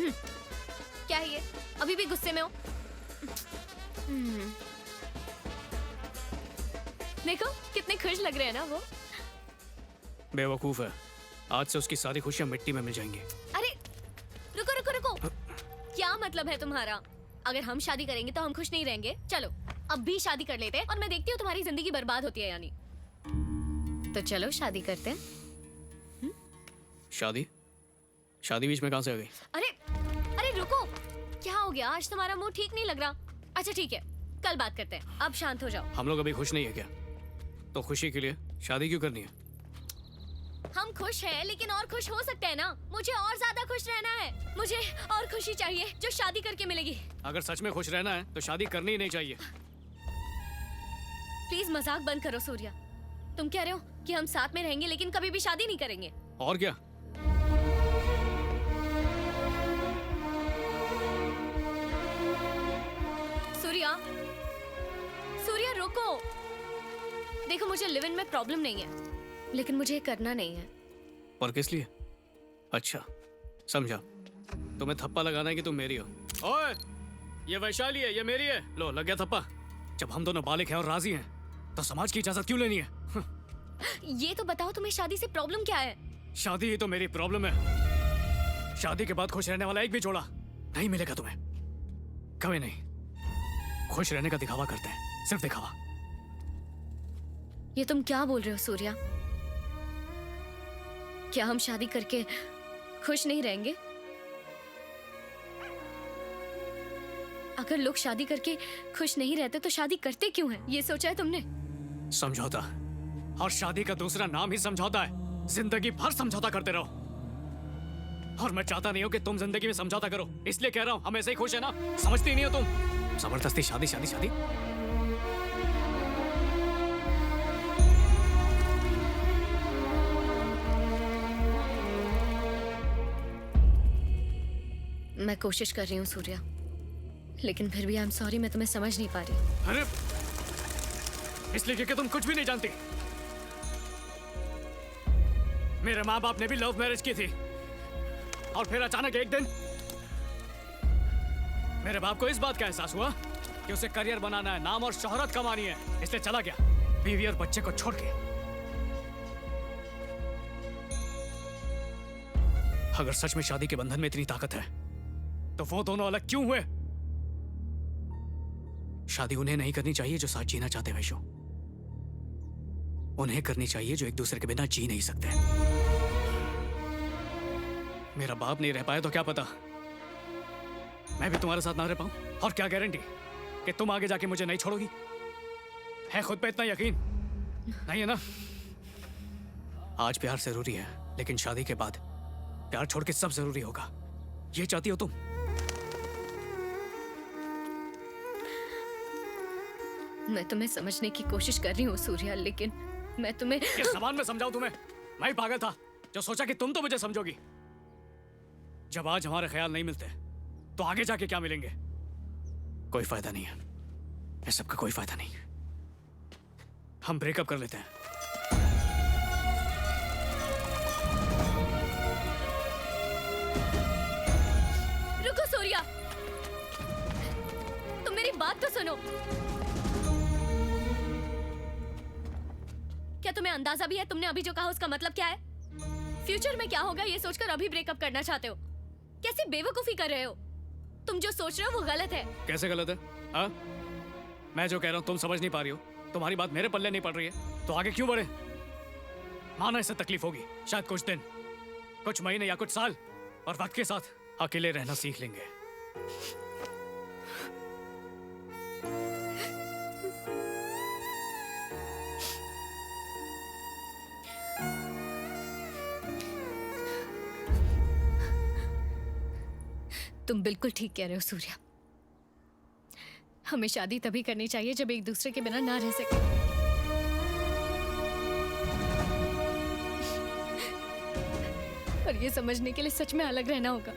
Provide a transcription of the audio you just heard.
क्या है ये? अभी भी गुस्से में हो? देखो कितने खुश लग रहे हैं ना वो। बेवकूफ है, आज से उसकी सारी खुशियां मिट्टी में मिल जाएंगी। अरे रुको रुको रुको, क्या मतलब है तुम्हारा? अगर हम शादी करेंगे तो हम खुश नहीं रहेंगे? चलो अब भी शादी कर लेते हैं और मैं देखती हूँ तुम्हारी जिंदगी बर्बाद होती है यानी। तो चलो शादी करते हैं। शादी? शादी बीच में कहां से आ गई? अरे अरे रुको, क्या हो गया? आज तुम्हारा मूड ठीक नहीं लग रहा। अच्छा ठीक है, कल बात करते हैं, अब शांत हो जाओ। हम लोग अभी खुश नहीं है क्या? तो खुशी के लिए शादी क्यों करनी है? हम खुश हैं लेकिन और खुश हो सकते हैं ना। मुझे और ज्यादा खुश रहना है, मुझे और खुशी चाहिए जो शादी करके मिलेगी। अगर सच में खुश रहना है तो शादी करनी ही नहीं चाहिए। प्लीज मजाक बंद करो सूर्या। तुम कह रहे हो कि हम साथ में रहेंगे लेकिन कभी भी शादी नहीं करेंगे? और क्या? सूर्या, सूर्या रुको। देखो मुझे लिव इन में प्रॉब्लम नहीं है लेकिन मुझे ये करना नहीं है। और किस लिए? अच्छा समझा, तुम्हें थप्पा लगाना है कि तुम मेरी हो। ओए, ये वैशाली है, ये मेरी है। लो लग गया थप्पा। जब हम दोनों बालिग हैं और राजी हैं तो समाज की इजाजत क्यों लेनी है? ये तो बताओ तुम्हें शादी से प्रॉब्लम क्या है? शादी ही तो मेरी प्रॉब्लम है। शादी के बाद खुश रहने वाला एक भी जोड़ा नहीं मिलेगा तुम्हें, कभी नहीं। खुश रहने का दिखावा करते हैं, सिर्फ दिखावा। ये तुम क्या बोल रहे हो सूर्या? क्या हम शादी करके खुश नहीं रहेंगे? अगर लोग शादी करके खुश नहीं रहते तो शादी करते क्यों हैं? ये सोचा है तुमने? समझौता, और शादी का दूसरा नाम ही समझौता है। जिंदगी भर समझौता करते रहो, और मैं चाहता नहीं हूं कि तुम जिंदगी में समझौता करो। इसलिए कह रहा हूं, हम ऐसे ही खुश है ना। समझती नहीं हो तुम? जबरदस्ती शादी शादी शादी। मैं कोशिश कर रही हूँ सूर्या, लेकिन फिर भी आई एम सॉरी, मैं तुम्हें समझ नहीं पा रही। अरे इसलिए क्योंकि तुम कुछ भी नहीं जानती। मेरे माँ बाप ने भी लव मैरिज की थी, और फिर अचानक एक दिन मेरे बाप को इस बात का एहसास हुआ कि उसे करियर बनाना है, नाम और शोहरत कमानी है, इसलिए चला गया बीवी और बच्चे को छोड़ के। अगर सच में शादी के बंधन में इतनी ताकत है तो वो दोनों अलग क्यों हुए? शादी उन्हें नहीं करनी चाहिए जो साथ जीना चाहते वैशो, उन्हें करनी चाहिए जो एक दूसरे के बिना जी नहीं सकते। मेरा बाप नहीं रह पाया तो क्या पता मैं भी तुम्हारे साथ ना रह पाऊं, और क्या गारंटी कि तुम आगे जाके मुझे नहीं छोड़ोगी? है खुद पे इतना यकीन नहीं है ना? आज प्यार जरूरी है, लेकिन शादी के बाद प्यार छोड़ के सब जरूरी होगा। ये चाहती हो तुम? मैं तुम्हें समझने की कोशिश कर रही हूँ सूर्या, लेकिन मैं तुम्हें किस जबान में समझाऊं तुम्हें? मैं ही पागल था जो सोचा कि तुम तो मुझे समझोगी। जब आज हमारे ख्याल नहीं मिलते तो आगे जाके क्या मिलेंगे? कोई फायदा नहीं है, इस सब का कोई फायदा नहीं। हम ब्रेकअप कर लेते हैं। रुको सूर्या, तुम मेरी बात तो सुनो। क्या तुम्हें अंदाजा भी है तुमने अभी जो कहा उसका मतलब क्या है? फ्यूचर में क्या होगा ये सोचकर अभी ब्रेकअप करना चाहते हो? कैसी बेवकूफी कर रहे हो? तुम जो सोच रहे हो वो गलत है। कैसे गलत है? हाँ, मैं जो कह रहा हूं तुम समझ नहीं पा रही हो। तुम्हारी बात मेरे पल्ले नहीं पड़ रही है तो आगे क्यों बढ़े? माना इससे तकलीफ होगी, शायद कुछ दिन, कुछ महीने या कुछ साल, और वक्त के साथ अकेले रहना सीख लेंगे। तुम बिल्कुल ठीक कह रहे हो सूर्या। हमें शादी तभी करनी चाहिए जब एक दूसरे के बिना ना रह सके। और ये समझने के लिए सच में अलग रहना होगा।